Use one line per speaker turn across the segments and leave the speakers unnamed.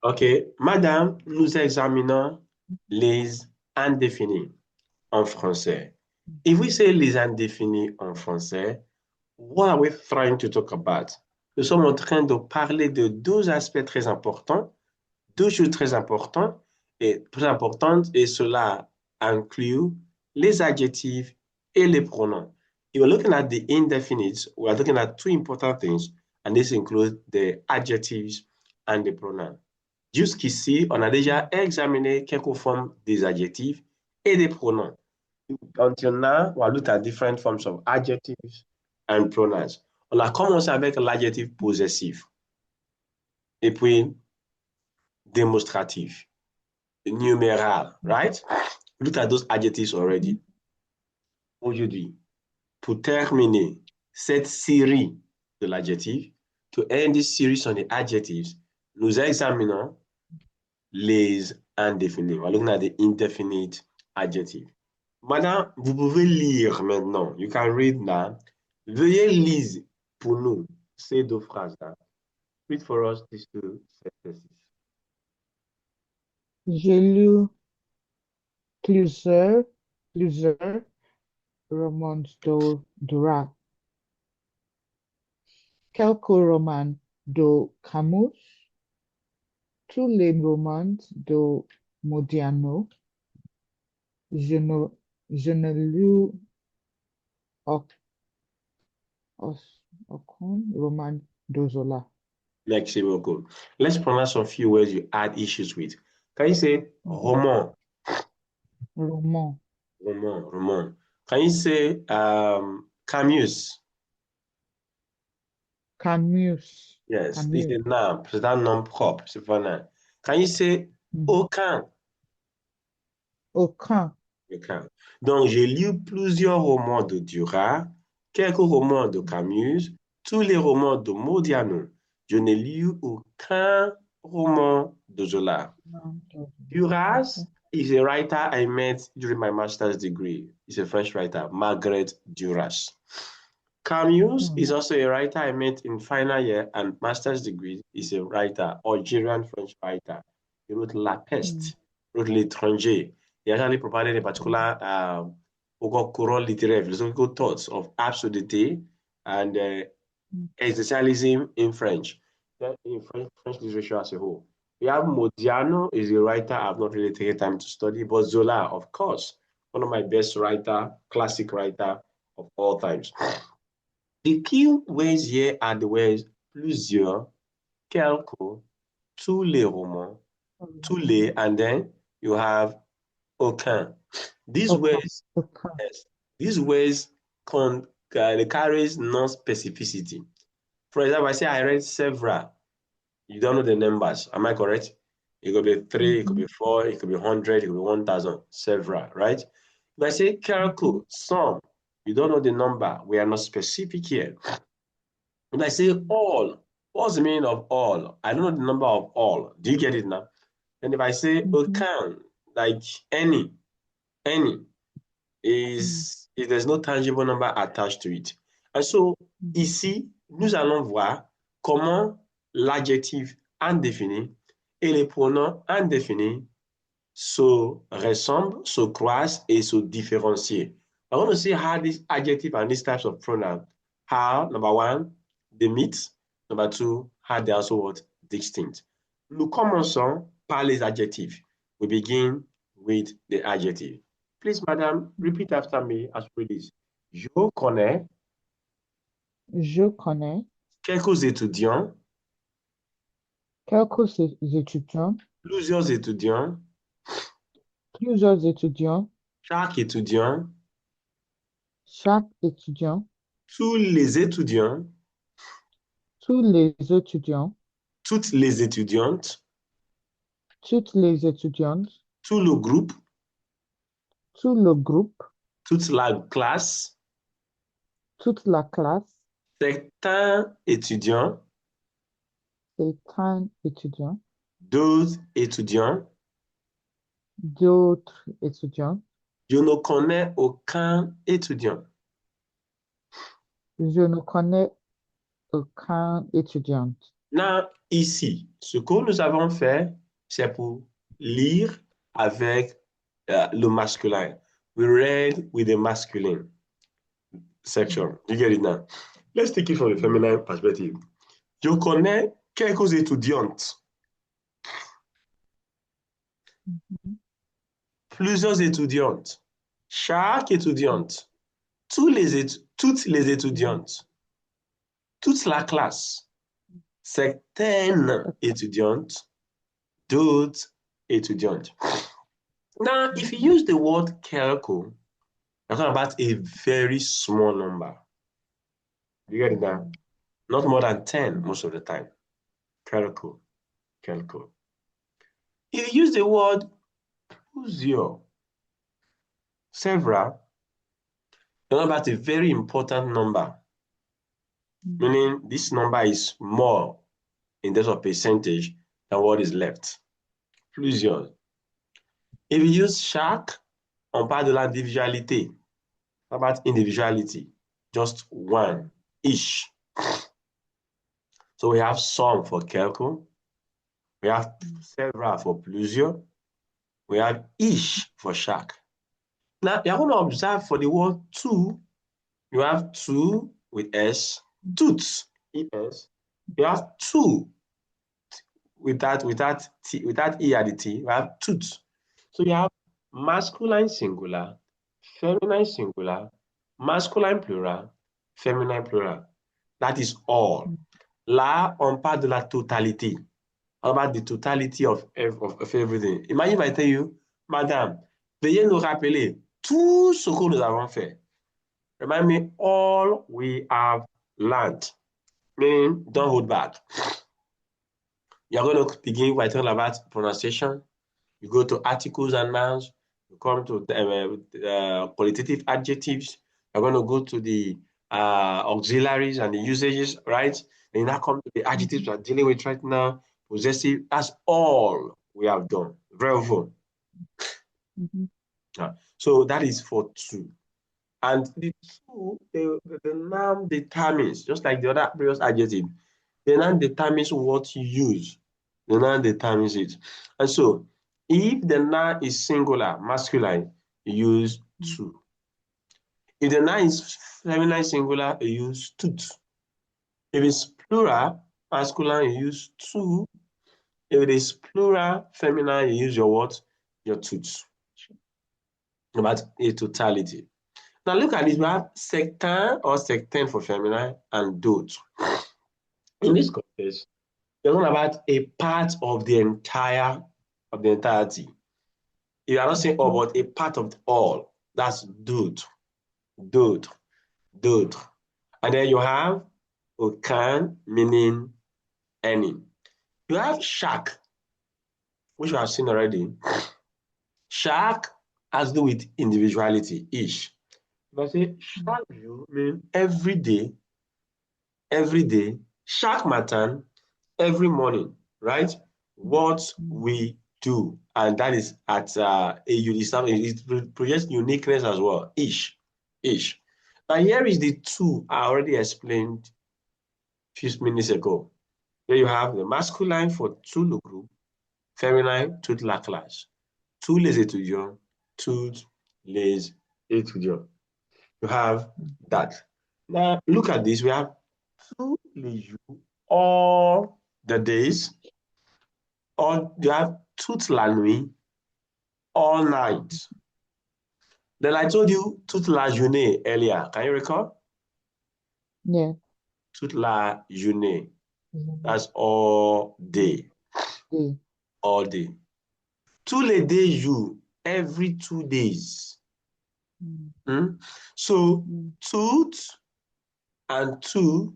OK. Madame, nous examinons les indéfinis en français. If we say les indéfinis en français, what are we trying to talk about? Nous sommes en train de parler de deux aspects très importants, deux choses très importantes, et cela inclut les adjectifs et les pronoms. If we're looking at the indefinites, we are looking at two important things, and this includes the adjectives and the pronouns. Jusqu'ici, on a déjà examiné quelques formes des adjectifs et des pronoms. Until now, we are looking at different forms of adjectives and pronouns. On a commencé avec l'adjectif possessif, et puis démonstratif, numéral, right? Look at those adjectives already. Aujourd'hui, pour terminer cette série de l'adjectif, to end this series on the adjectives, nous examinons les indéfinis. We're looking at the indefinite adjective. Madame, vous pouvez lire maintenant. You can read now. Veuillez lire pour nous ces deux phrases-là. Read for us these two sentences.
J'ai lu plusieurs romans de Dura, quelques romans de Camus, tous les romans de Modiano. Je ne lus aucun roman de Zola.
Merci beaucoup. Let's pronounce some few words you had issues with. Can you say roman?
Roman,
Roman. Can you say Camus?
Camus,
Yes, it's
Camus.
a noun. C'est un nom propre. C'est pas un noun. Can you say aucun?
Aucun.
Aucun. Donc, j'ai lu plusieurs romans de Duras, quelques romans de Camus, tous les romans de Modiano. Je n'ai lu aucun roman de Zola. Duras is a writer I met during my master's degree. He's a French writer, Margaret Duras. Camus is also a writer I met in final year and master's degree. He's a writer, Algerian French writer. He wrote La Peste, wrote L'étranger. He actually provided a particular current literaire, philosophical thoughts of absurdity and existentialism in French, in French literature as a whole. We have Modiano is a writer I've not really taken time to study, but Zola, of course, one of my best writer, classic writer of all times. The key words here are the words plusieurs, quelques, tous les romans, tous les, and then you have aucun. These words, yes, these words carries non-specificity. For example, I say I read several. You don't know the numbers. Am I correct? It could be 3, it could be 4, it could be 100, it could be 1,000, several, right? If I say calculate, some, you don't know the number. We are not specific here. If I say all, what's the meaning of all? I don't know the number of all. Do you get it now? And if I say account, like any, is if there's no tangible number attached to it. And so, ici, nous allons voir comment l'adjectif indéfini et les pronoms indéfinis se ressemblent, se croisent et se différencient. I want to see how these adjectives and these types of pronouns, how, number one, they meet, number two, how they also what, distinct. Nous commençons par les adjectifs. We begin with the adjective. Please, madam, repeat after me as we read this. Je connais
Je connais
quelques étudiants,
quelques étudiants,
plusieurs étudiants,
plusieurs étudiants,
chaque étudiant,
chaque étudiant,
tous les étudiants,
tous les étudiants,
toutes les étudiantes,
toutes les étudiantes,
tout le groupe,
tout le groupe,
toute la classe,
toute la classe,
certains étudiants,
certains étudiants,
d'autres étudiants.
d'autres étudiants.
Je ne connais aucun étudiant.
Je ne connais aucun étudiant.
Là, ici, ce que nous avons fait, c'est pour lire avec le masculin. We read with the masculine section. You get it now? Let's take it from the feminine perspective. Je connais quelques étudiantes, plusieurs étudiantes, chaque étudiante, toutes les étudiantes, toute la classe, certaines étudiantes, d'autres étudiantes. Now, if you use the word quelques, you're talking about a very small number. You get it now? Not more than 10 most of the time. Quelques, quelques. If you use the word plusieurs, several, you're talking about a very important number, meaning this number is more in terms of percentage than what is left. Plusieurs. If you use chaque, on parle de l'individualité. How about individuality? Just one, each. So we have some for quelques, we have several for plusieurs, we have each for chaque. Now you're going to observe for the word two, you have two with S, toutes, ES. You have two without E at the T, you have toutes. So you have masculine singular, feminine singular, masculine plural, feminine plural. That is all. Là, on parle de la totalité. About the totality of everything. Imagine if I tell you, Madame, veuillez nous rappeler tout ce que nous avons fait. Remind me all we have learned. Meaning, don't hold back. You're going to begin by talking about pronunciation. You go to articles and nouns. You come to qualitative adjectives. You're going to go to the auxiliaries and the usages, right? And you now come to the adjectives we're dealing with right now. Possessive. That's all we have done. Verbo. So that is for two. And the two, the noun determines, just like the other previous adjective, the noun determines what you use. The noun determines it. And so, if the noun is singular, masculine, you use two. If the noun is feminine singular, you use toutes. If it's plural, masculine, you use two. If it is plural, feminine, you use your what? Your toutes. About a totality. Now look at this. We have certain or certain for feminine and d'autres. In this context, we're talking about a part of the entirety. You are not saying all, but a part of all. That's d'autres, d'autres, d'autres. And then you have aucun, meaning any. You have chaque, which we have seen already. Chaque has to do with individuality, each. If I say chaque jour, mean every day, chaque matin, every morning, right? What we do, and that is at a it projects uniqueness as well. Each. Now here is the two I already explained a few minutes ago. Here you have the masculine for tout le groupe, feminine toute la classe, tous les étudiants, toutes les étudiants. You have that. Now look at this. We have tous les jours, all the days, or you have toute la nuit, all night. Then I told you toute la journée earlier. Can you recall?
Yeah.
Toute la journée. That's all day. All day. Tous les deux jours, every 2 days. So toute and two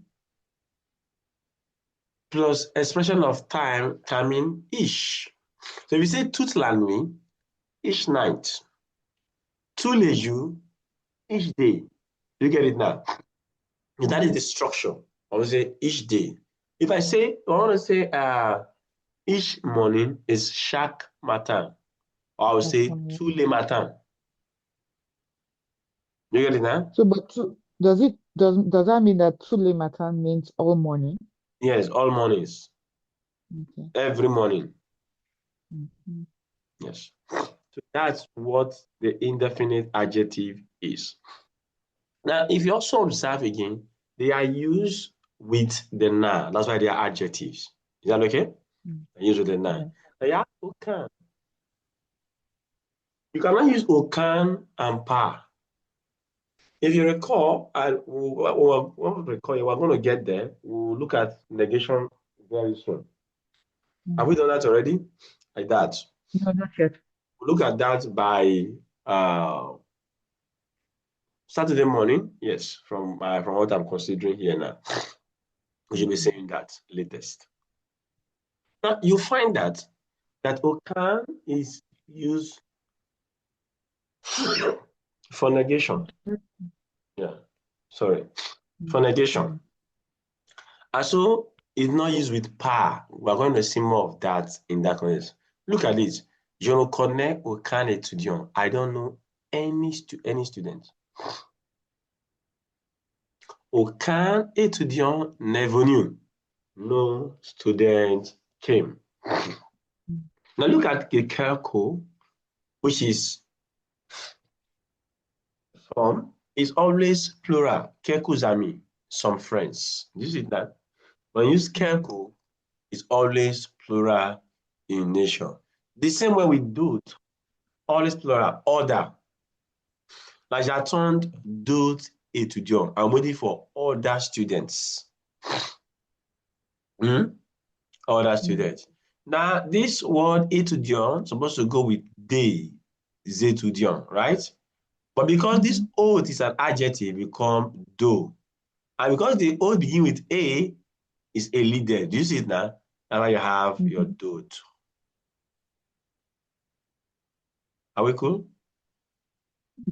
plus expression of time can mean each. So if you say toute la nuit, each night. Tous les jours, each day. You get it now? That is the structure. I will say each day. If I want to say each morning is chaque matin, or I will say tous les matins. You get it now?
So, but does that mean that tous les matins means all morning?
Yes, all mornings.
Okay.
Every morning.
Mm-hmm.
Yes. So that's what the indefinite adjective is. Now, if you also observe again, they are used with the noun. That's why they are adjectives. Is that okay?
Mm.
They're used with the noun.
Yeah.
Now, you have okan. You cannot use okan and pa. If you recall, we'll recall, we're going to get there. We'll look at negation very soon. Have
Mm.
we done that already? Like that.
No, not yet.
We'll look at that by Saturday morning. Yes, from what I'm considering here now. We should be
Okay.
saying that latest. Now, you find that okan is used for negation. Yeah, sorry, for negation.
Mm.
And so it's not used with pa. We're going to see more of that in that context. Look at this. Je ne connais aucun étudiant. I don't know any student. Aucun étudiant n'est venu. No student came.
Mm.
Now look at the kelko, which is some, is always plural. Kelko's ami, some friends. You see that? When you use
Mm.
kelko, it's always plural in nature. The same way we do it, always plural, order. Like j'attends d'autres étudiants. I'm waiting for other students. Other
Mm.
students. Now, this word étudiant is supposed to go with des étudiants, right? But because this
Mm-hmm.
oath is an adjective, it become do. And because the oath begin with a, is a leader. Do you see it now? Now you have your
Mm-hmm.
dot. Are we cool?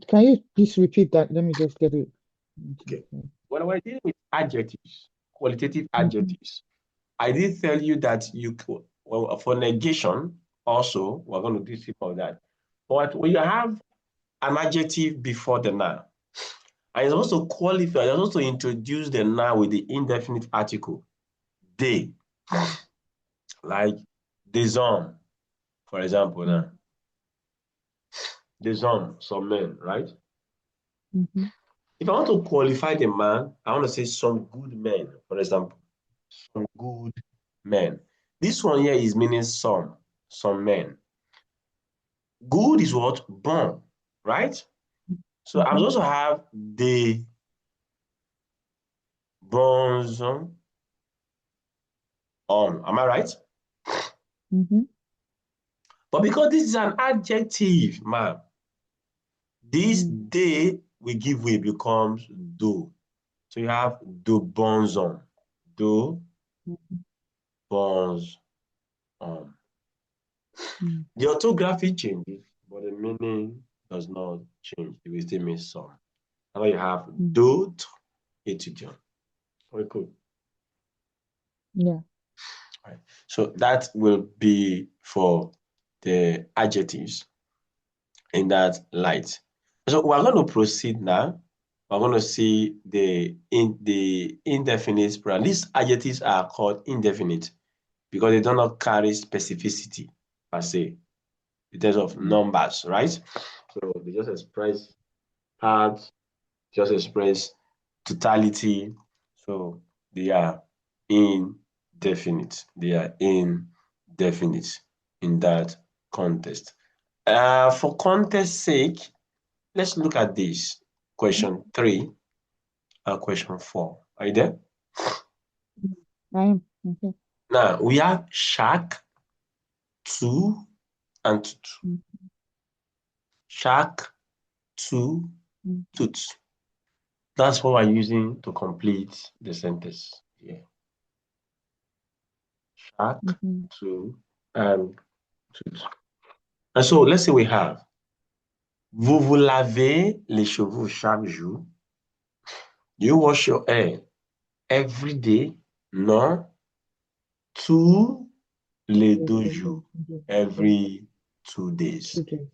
Can you please repeat that? Let me just get it.
Okay. When we're dealing with adjectives, qualitative
Mm-hmm.
adjectives, I did tell you that you could, well, for negation, also, we're going to do some of that. But when you have an adjective before the noun, and you're supposed to qualify, you're supposed to introduce the noun with the indefinite article, they, like des hommes, for example, now. Des hommes, some men, right?
Mm-hmm.
If I want to qualify the man, I want to say some good men, for example, some good men. This one here is meaning some men. Good is what? Bon, right? So I
Mm-hmm.
also have the bons on. Am I right?
Mm-hmm.
But because this is an adjective, man, this
Mm-hmm.
day we give way becomes do. So you have do bons on. Do bons on.
Mm-hmm.
The orthography changes, but the meaning does not change. It will still mean some. Now you have
Mm-hmm.
d'autres étudiants. Very cool.
Yeah.
Right. So that will be for the adjectives in that light. So we're going to proceed now. We're going to see the indefinite pronoun. These adjectives are called indefinite because they do not carry specificity per se in terms of
Mm.
numbers, right? So they just express parts, just express totality. So they are indefinite. They are indefinite in that context. For context sake, let's look at this. Question 3 and question 4. Are you there?
I am. Okay.
Now, we have chaque, tout, and tout. Chaque, tout,
Mm-hmm.
tout. That's what we're using to complete the sentence here. Chaque,
Mm-hmm.
tout, and tout. And so let's say we have, vous vous lavez les cheveux chaque jour. You wash your hair every day. Non, tous les
Yes,
2 jours.
every day. Yes,
Every 2 days.
2 days.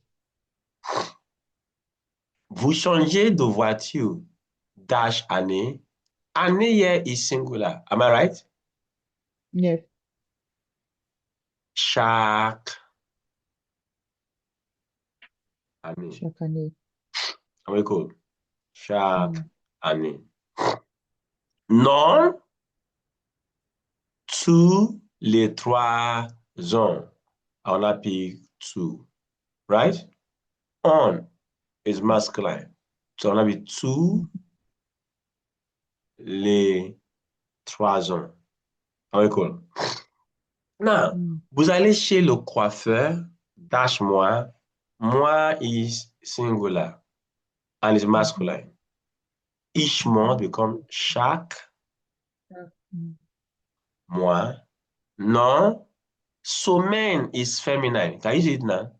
Vous changez de voiture dash année. Année here is singular. Am I right?
Yes.
Chaque année.
Chaque année.
Very cool. Chaque
Mm.
année. Non, tous les 3 ans. On a pick two, right? On is masculine. So on a pick tous
Mhm.
les 3 ans. Very cool. Now,
Mm.
vous allez chez le coiffeur, dash moi. Moi is singular and is
Mhm.
masculine. Each month
Mhm.
become chaque
Mm.
mois. Non, semaine is feminine. Can you see it now?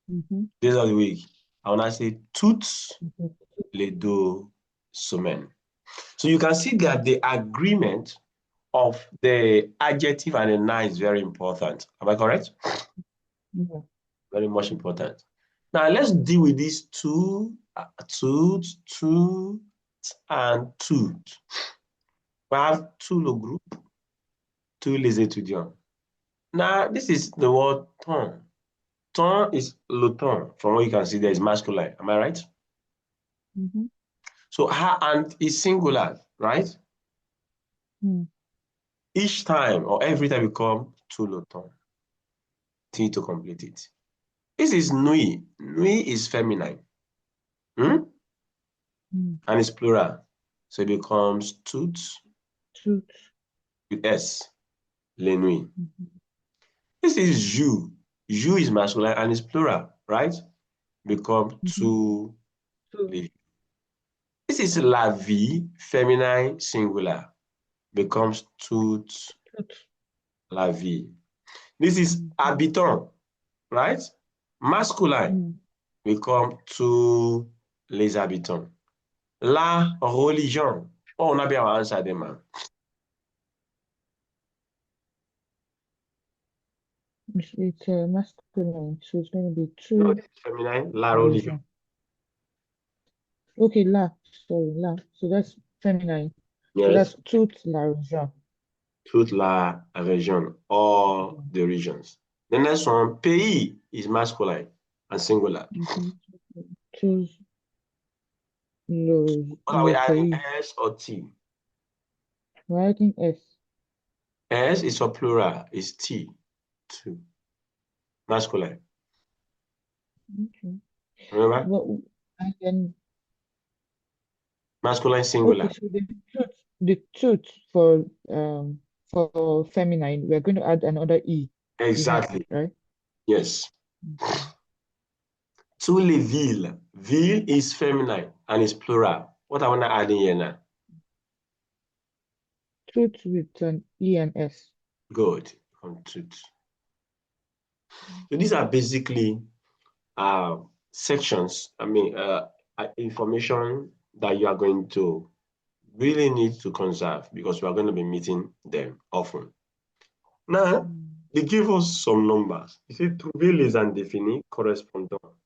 Mhm.
Days of the week. I want to say toutes
Mhm.
les 2 semaines. So you can see that the agreement of the adjective and the noun is very important. Am I correct?
Yeah.
Very much important. Now let's deal with these toot, toot, and toot. We have tout le groupe, tous les étudiants. Now this is the word ton. Ton is le ton. From what you can see, there is masculine. Am I right?
Mhm.
So and is singular, right?
Mm.
Each time or every time you come to le ton, T to complete it. This is nuit. Nuit is feminine. Hmm?
Mm.
And it's plural. So it becomes toutes
Truth.
with S, les nuits.
Mhm.
This is jour. Jour is masculine and it's plural, right? Become
Mhm.
two
True.
les. This is la vie, feminine, singular. Becomes toute
Truth.
la vie. This is
Mhm.
habitant, right? Masculine.
Mm.
Become tous les habitants. La religion. Oh, on a bien answered them, man.
It's masculine, so it's going to be
No,
true
this is feminine. La religion.
religion. Okay, la. Sorry, la. So that's feminine. So
Yes.
that's toute la religion.
Toute la région. All the regions. The next one, pays is masculine and singular.
Okay. Tout
What are we
le
adding?
pays.
S or T?
Writing S.
S is for plural, is T. Two. Masculine.
Okay.
Remember?
What and then
Masculine,
okay,
singular.
so the truth for feminine, we're going to add another E. Is that
Exactly.
right?
Yes.
Okay.
Tous les villes. Ville is feminine and is plural. What I want to add in here now?
Truth with an E and S.
Good. Truth. So these are basically uh, sections, information that you are going to really need to conserve because we are going to be meeting them often. Now,
Mm.
they give us some numbers. Il fait trouver les indéfinis correspondants.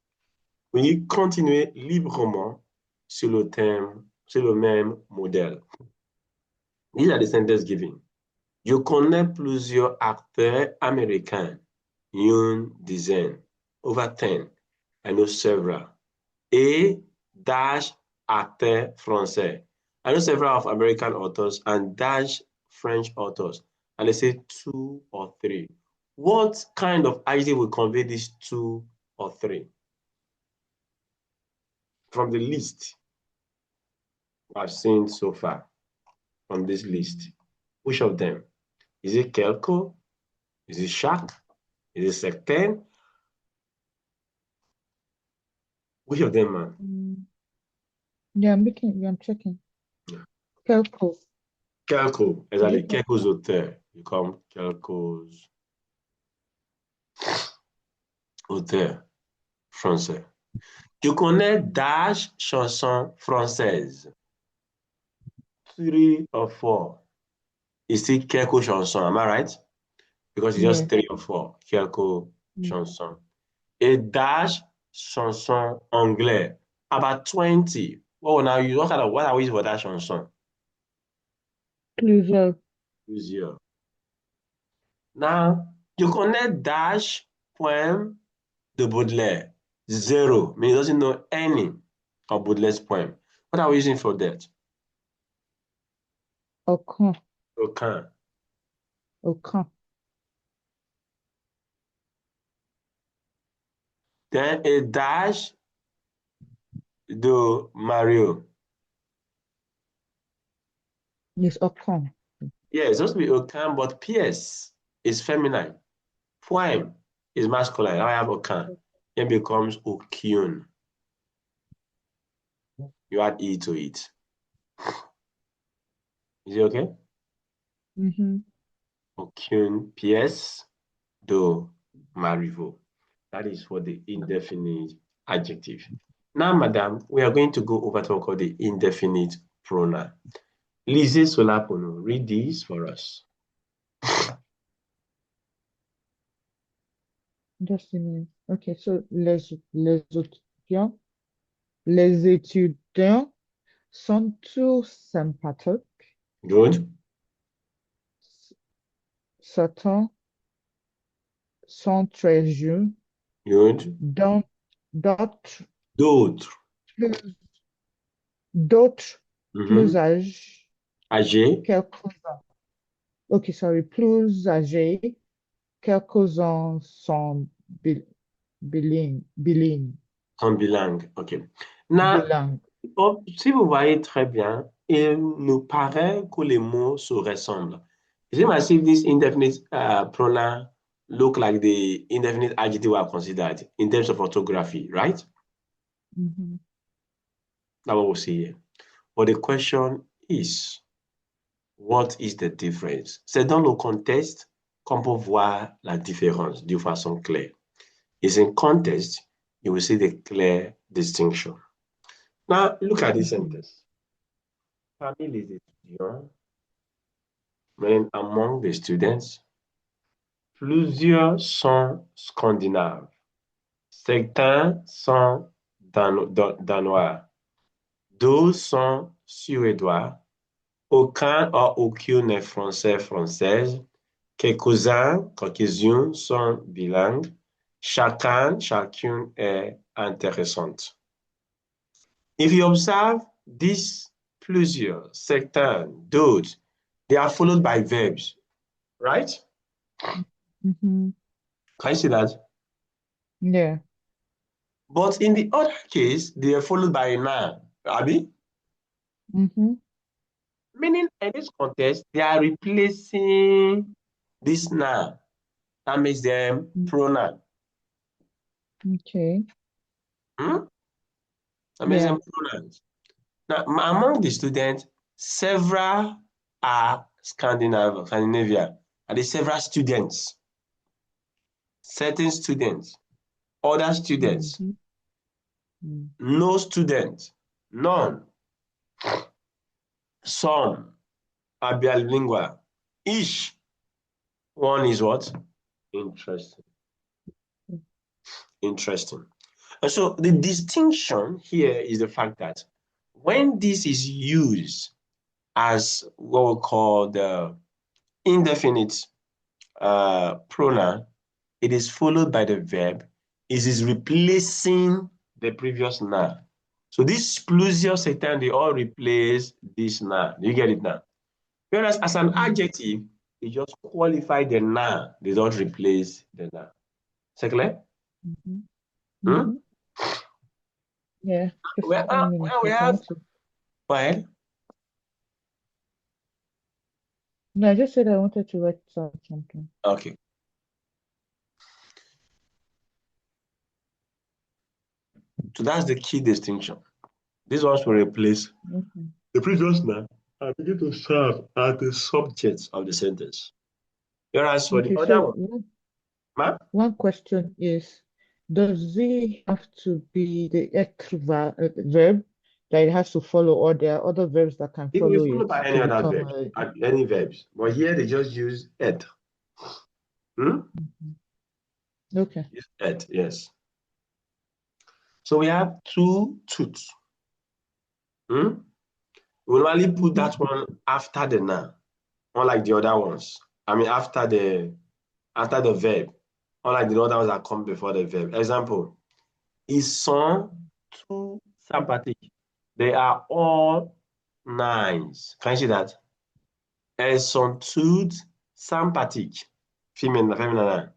Veuillez continuer librement sur le thème, sur le même modèle. These are the sentences given. Je connais plusieurs acteurs américains. Une dizaine. Over 10. I know several. A dash acteur français. I know several of American authors and dash French authors. And they say 2 or 3. What kind of adjective will convey these 2 or 3? From the list I've seen so far, from this list, which of them? Is it quelque? Is it chaque? Is it certain? Which of them, man?
Mm. Yeah, I'm checking.
Yeah.
Kelko.
Quelque,
Is
exactly.
it
Quelques
Kelko?
auteurs. You come quelques auteurs français. Tu connais dash chansons françaises. 3 or 4. Is it quelques chansons? Am I right? Because it's just
Yeah.
3 or 4. Quelques
Mm.
chansons. A dash chanson anglais. About 20. What are we using for that chanson?
Plusieurs.
Plusieurs. Now, you connect dash, poem de Baudelaire. Zero, means he doesn't know any of Baudelaire's poem. What are we using for that?
Aucun.
Aucun.
Aucun.
Then a dash de Mario.
Yes, aucun.
Yeah, it's supposed to be aucun, but PS is feminine. Poem is masculine. Now I have aucun. It becomes aucune. You add E to it. Is it okay?
Mm-hmm.
Aucune pièce de Marivaux. That is for the indefinite adjective. Now, madam, we are going to go over to what we call the indefinite pronoun. Lisez cela pour nous. Read this for us.
Just a minute. Okay, so les étudiants sont tous sympathiques.
Good.
Certains sont très jeunes.
Good.
Dans- D'autres
D'autres.
plus, d'autres plus âgés.
Âgés.
Quelques-uns. Okay, sorry, plus âgés. Quelques-uns sont bilingues.
En bilingue. OK. Now,
Bilingues.
si vous voyez très bien, il nous paraît que les mots se ressemblent. It seems as if this indefinite pronoun look like the indefinite adjective we have considered in terms of orthography, right?
Mhm.
That's what we see here. But the question is, what is the difference? C'est dans le contexte qu'on peut voir la différence de façon claire. It's in context, you will see the clear distinction. Now, look at this sentence. Parmi les étudiants, meaning among the students, plusieurs sont scandinaves. Certains sont danois. D'autres sont suédois. Aucun ou aucune est française. Quelques-uns sont bilingues. Chacune est intéressante. If you observe these plusieurs, certains, d'autres, they are followed by verbs, right?
Mhm.
Can you see that?
Yeah.
But in the other case, they are followed by a noun, Abi?
Mhm.
Meaning in this context, they are replacing this noun. That makes them pronoun.
Okay.
Hmm? That makes
Yeah.
them pronouns. Now, among the students, several are Scandinavia, and the several students, certain students, other students,
Mhm. Mm.
no students, none, some are bilingual. Each one is what? Interesting. Interesting. And so the distinction here is the fact that when this is used as what we call the indefinite pronoun, it is followed by the verb. It is replacing the previous noun. So this plusieurs certain, they all replace this noun. Do you get it now? Whereas as an adjective, they just qualify the noun. They don't replace the noun. Is that clear?
Mhm.
Hmm?
Mhm. Yeah. Just
Well,
1 minute,
we
please. I
have,
want to.
go ahead.
No, I just said I wanted to write out something.
Okay. So that's the key distinction. These ones will replace
Okay.
the previous noun and begin to serve as the subject of the sentence. Whereas for the
Okay.
other
So
one, ma,
one question is, does it have to be the verb that it has to follow, or there are other verbs that can
it will
follow
be followed
it
by any
to
other
become
verbs,
a?
any verbs. But here they just use et. Hmm?
Mhm. Okay.
Use et, yes. So we have two tooths. Hmm? We normally put
Mhm.
that one after the noun, unlike the other ones. I mean, after the after the verb, unlike the other ones that come before the verb. Example, ils sont tous sympathiques. They are all nice. Can you see that? Elles sont toutes sympathiques. Feminine.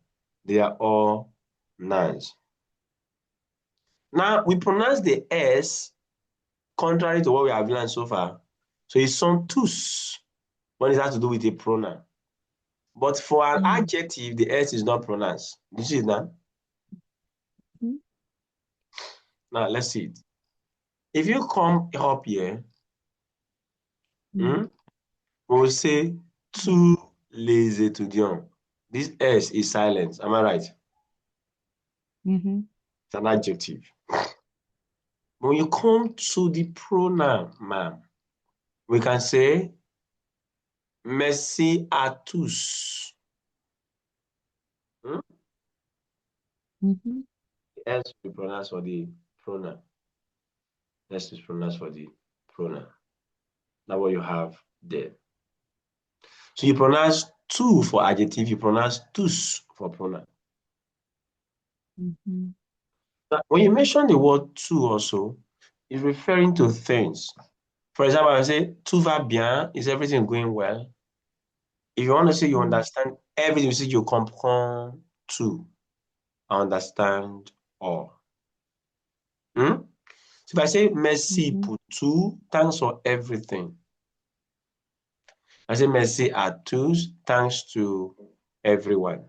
They are all nice. Now, we pronounce the S contrary to what we have learned so far. So ils sont tous when it has to do with a pronoun. But for an adjective, the S is not pronounced. You see it now? Now, let's see it. If you come up here, we will say tous les étudiants. This S is silent. Am I right? It's an adjective. When you come to the pronoun, ma'am, we can say merci à tous. The S will be pronounced for the pronoun. S is pronounced for the pronoun. That's what you have there. So you pronounce two for adjective, you pronounce tous for pronoun. Now, when you mention the word tout also, it's referring to things. For example, I say tout va bien, is everything going well? If you want to say you understand everything, you say you comprends tout. I understand all. So if I say merci pour tout, thanks for everything. I say merci à tous, thanks to everyone.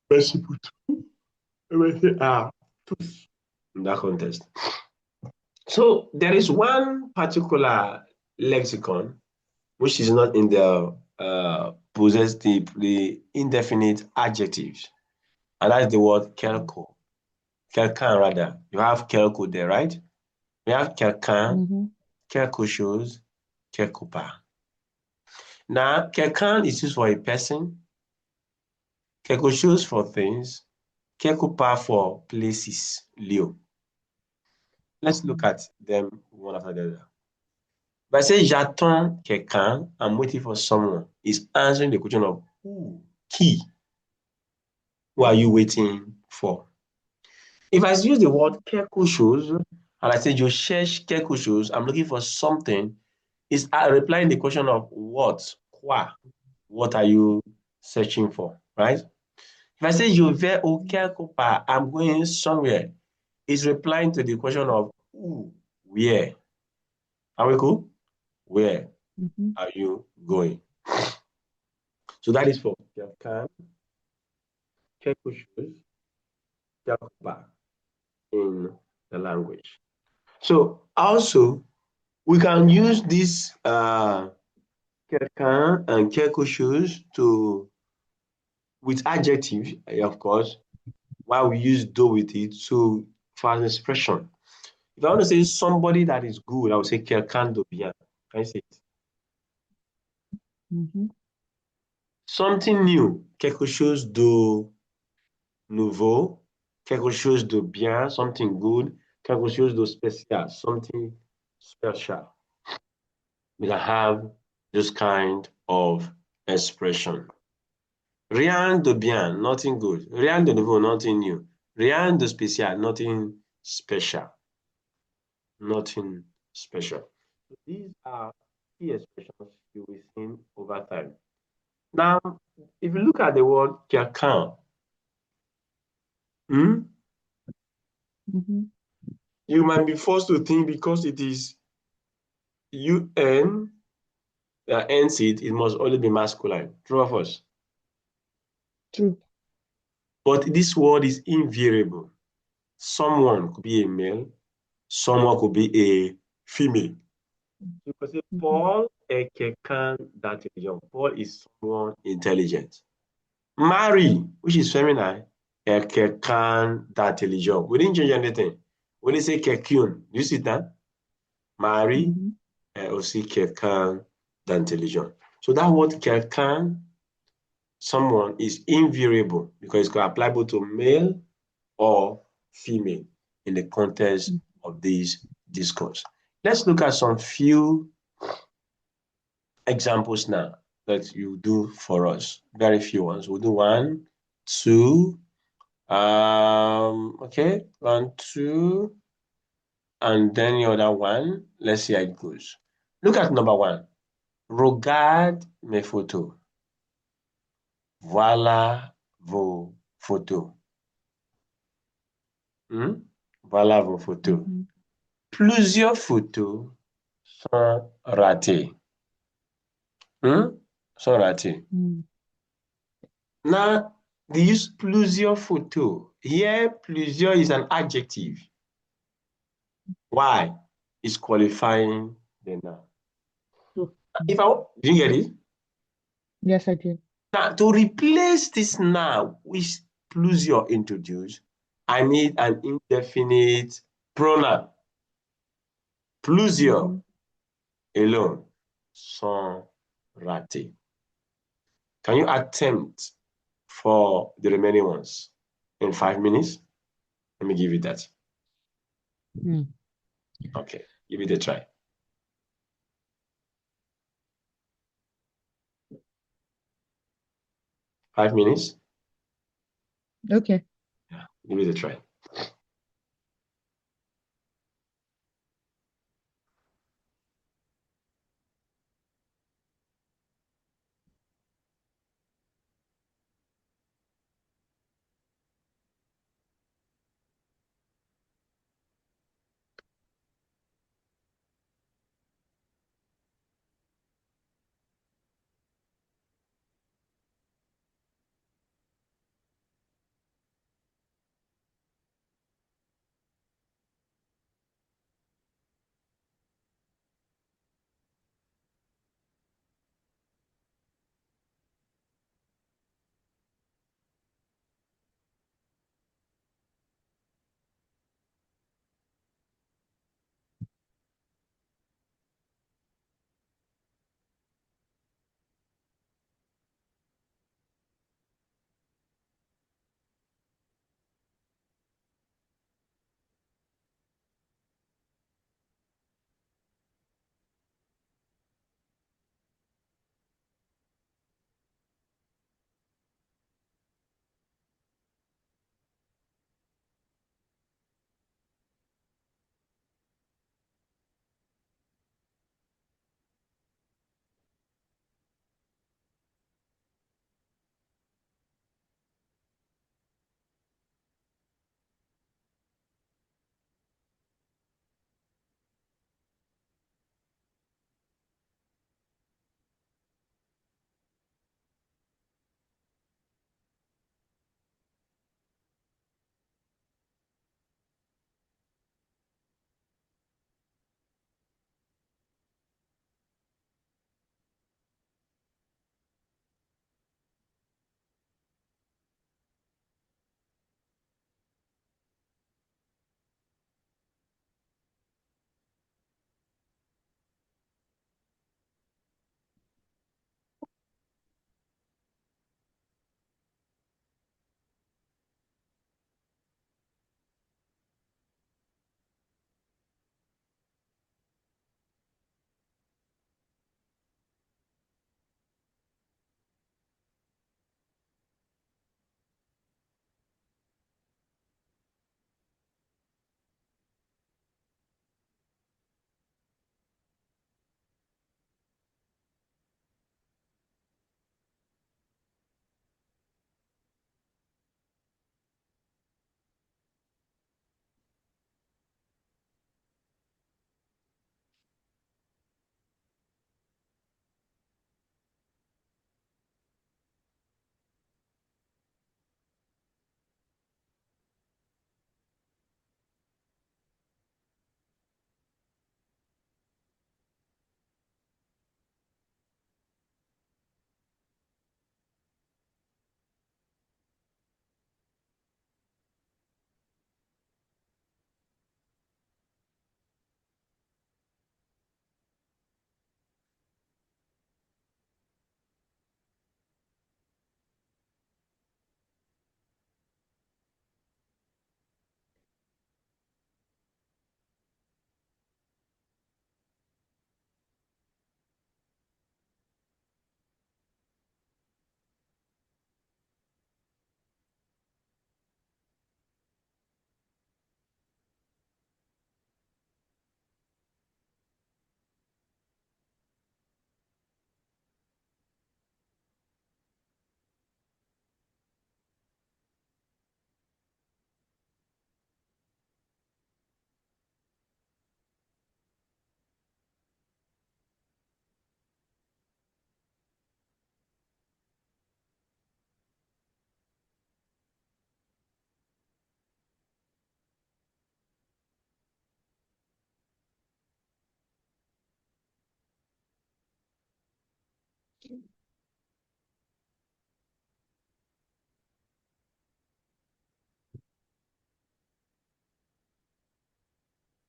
Merci pour tout, merci à tous in that context. So there is one particular lexicon which is not in the possessive, the indefinite adjectives, and that's the word quelque. Quelqu'un rather. You have quelque there, right? We have quelqu'un, quelque chose, quelque part. Now, quelqu'un is used for a person, quelque chose for things, quelque part for places, lieu. Let's look at them one after the other. If I say j'attends quelqu'un, I'm waiting for someone. It's answering the question of who, qui. Who are you waiting for? If I use the word quelque chose, and I say je cherche quelque chose, I'm looking for something, it's replying the question of what, quoi. What are you searching for, right? If I say je vais au quelque part, I'm going somewhere, it's replying to the question of who, where. Are we cool? Where are you going? So that is for quelqu'un, quelque chose, quelque part in the language. So also, we can use this quelqu'un and quelque chose with adjectives, of course, while we use do with it for an expression. If I want to say somebody that is good, I would say quelqu'un de bien. Can you say it? Something new, quelque chose de nouveau, quelque chose de bien, something good, quelque chose de spécial, something special. We can have this kind of expression. Rien de bien, nothing good. Rien de nouveau, nothing new. Rien de spécial, nothing special. Nothing special. So these are key expressions you will see over time. Now, if you look at the word quelqu'un, you might be forced to think because it is UN that ends it, it must only be masculine. True or false?
True.
But this word is invariable. Someone could be a male, someone could be a female. You could say Paul est quelqu'un d'intelligent. Paul is someone intelligent. Marie, which is feminine, est quelqu'un d'intelligent. We didn't change anything. We didn't say quelqu'un. You see that? Marie est aussi quelqu'un d'intelligent. So that word quelqu'un, someone, is invariable because it's applicable to male or female in the context of this discourse. Let's look at some few examples now that you do for us. Very few ones. We'll do one, two, okay, one, two, and then the other one. Let's see how it goes. Look at number one. Regarde mes photos. Voilà vos photos. Hmm? Voilà vos photos.
Mm-hmm.
Plusieurs photos sont ratées. Hmm? Sont ratées.
Mm.
Now, they use plusieurs photos. Here, plusieurs is an adjective. Why? It's qualifying the noun.
So,
If I do you get it?
yes, I did.
Now, to replace this noun which plusieurs introduced, I need an indefinite pronoun. Plusieurs
Mm-hmm.
alone sont ratés. Can you attempt for the remaining ones in 5 minutes? Let me give you that.
Mm.
Okay, give it a try. 5 minutes?
Okay.
Yeah, give it a try.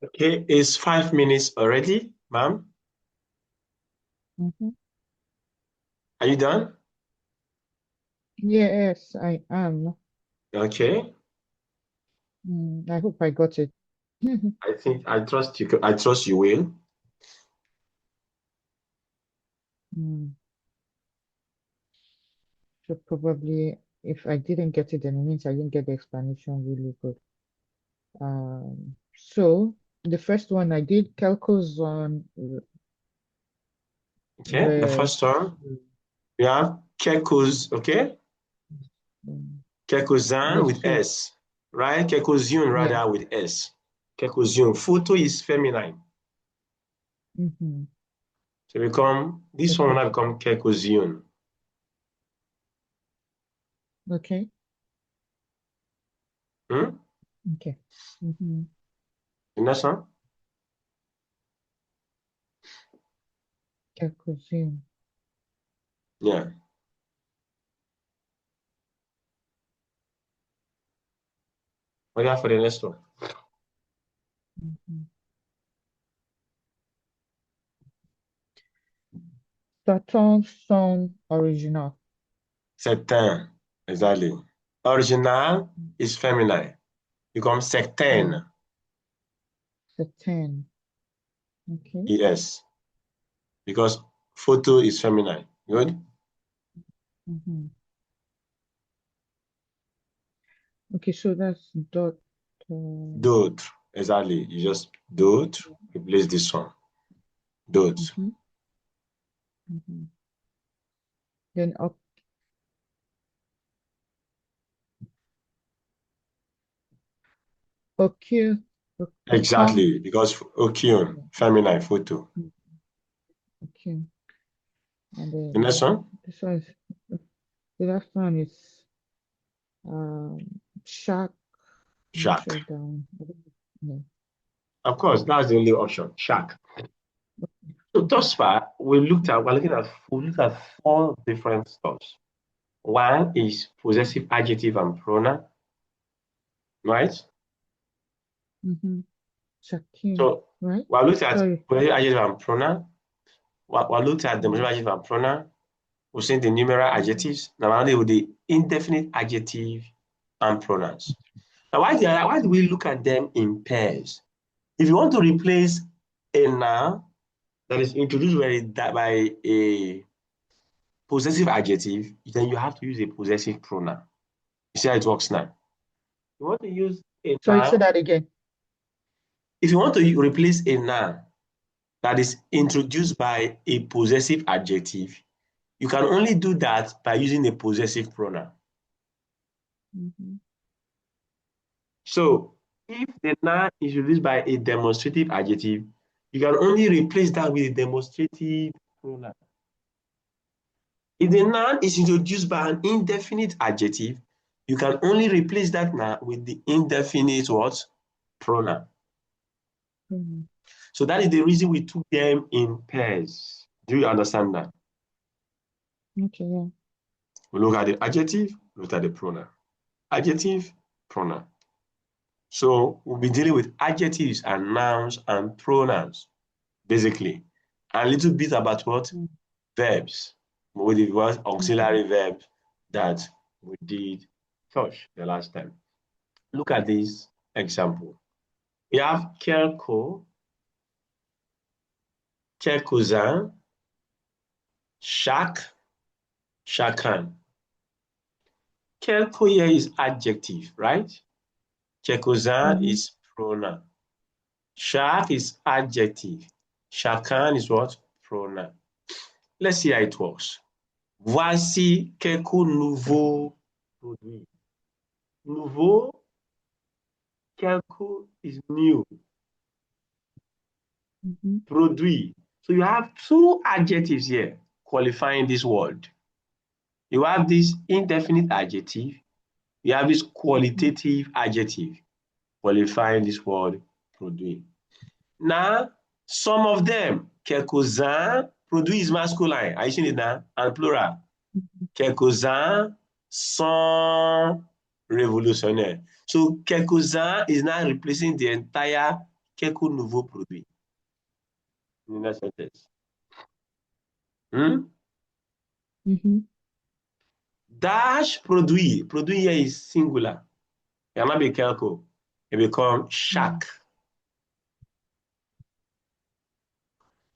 Okay, it's 5 minutes already, ma'am.
Mm-hmm.
Are you done?
Yes, I am.
Okay.
I hope I got it.
I trust you. I trust you will.
Mm, so probably if I didn't get it, then it means I didn't get the explanation really good. So the first one I did calculus on
Okay, the first
verse
one we have Kekos. Okay,
um,
Kekozan
verse
with
2.
S, right? Kekozion
Yeah.
rather with S. Kekozion. Photo is feminine.
Mm-hmm.
So become this one will
Okay.
now become Kekozion.
Okay.
Hmm?
Okay. Mm-hmm.
The next one?
Calculus.
Yeah. What do you have for the next one?
Mm-hmm. Saturn song original.
Certain. Exactly. Original is feminine. Becomes
Yeah.
certain.
Saturn. Okay.
Yes. Because photo is feminine. Good?
Mm-hmm. Okay, so that's dot.
D'autres. Exactly. You just d'autres. Replace this one. D'autres.
Mm-hmm. Mm-hmm. Then occur, occur.
Exactly. Because occur, feminine photo.
Okay. And
The next
then
one?
this one is the last one is shark. I'm not
Shark.
sure that one. I don't know.
Of course, that's the only option. Shark. So thus far, we looked at four different stuffs. One is possessive adjective and pronoun, right?
Mm-hmm. Shakim,
So
right?
we looked at
Sorry.
possessive adjective and pronoun. We looked at
Mm-hmm.
demonstrative adjective and pronoun. We've seen the numeral
Mm-hmm.
adjectives. Now we're only with the indefinite adjective and pronouns. Now, why do we look at them in pairs? If you want to replace a noun that is introduced by a possessive adjective, then you have to use a possessive pronoun. You see how it works now? You want to use a
Sorry, say
noun.
that again.
If you want to replace a noun that is
Mm-hmm.
introduced by a possessive adjective, you can only do that by using a possessive pronoun.
Mm-hmm.
So if the noun is introduced by a demonstrative adjective, you can only replace that with a demonstrative pronoun. If the noun is introduced by an indefinite adjective, you can only replace that noun with the indefinite what? Pronoun.
Mm-hmm.
So that is the reason we took them in pairs. Do you understand that?
Okay, yeah.
We look at the adjective, look at the pronoun. Adjective, pronoun. So we'll be dealing with adjectives and nouns and pronouns, basically. And a little bit about what? Verbs. With the word
Mm-hmm.
auxiliary verbs that we did touch the last time. Look at this example. We have Kelko, Kelkozan, Shak, Shakan. Kelko here is adjective, right? Kelkozan
Mm-hmm.
is pronoun. Shak is adjective. Shakan is what? Pronoun. Let's see how it works. Voici quelques nouveaux produits. Nouveau, quelque is new.
Mm-hmm.
Produit. So you have two adjectives here qualifying this word. You have this indefinite adjective. You have this
Mm-hmm.
qualitative adjective qualifying this word produit. Now, some of them, quelques-uns, produit is masculine. Are you seeing it now? And plural. Quelques-uns sont révolutionnaires. So quelques-uns is now replacing the entire quelques nouveaux produits. In a sentence. Hmm?
Mhm.
Dash produit. Produit here is singular. It cannot be quelques. It becomes
Mm.
chaque.